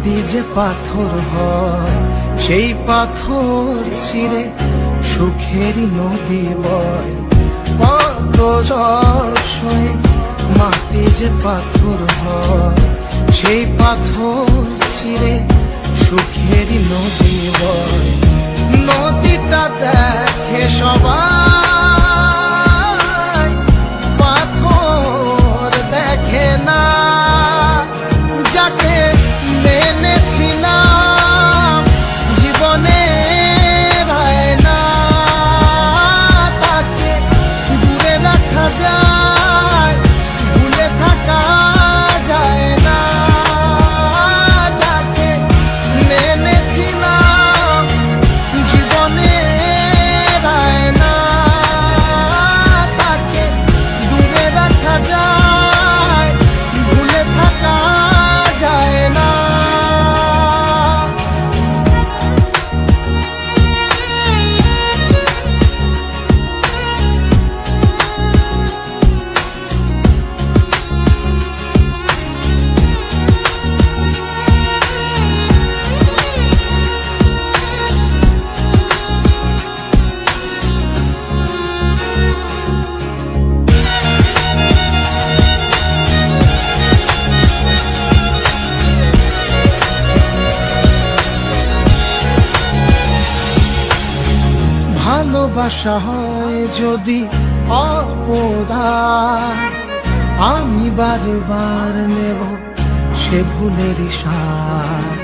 মাটি যে পাথর হয়, সেই পাথর চিরে সুখেরই নদী বয়। কত ঝড় সয়ে মাটি যে পাথর হয়, সেই পাথর চিরে সুখেরই নদী বয়। নদীটা দেখে সবাই, পাথর দেখে না। যাকে মেনেছিলাম জীবনে না, তাকে দূরে রাখা যায়, ভুলে থাকা যায় না। যাকে মেনেছিলাম জীবনে না, তাকে দূরে রাখা যায়, ভুলে থাকা যায় না। ভালোবাসা হয় যদি অপরাধ, আমি বারে বার নেব সে ভুলেরই স্বাদ।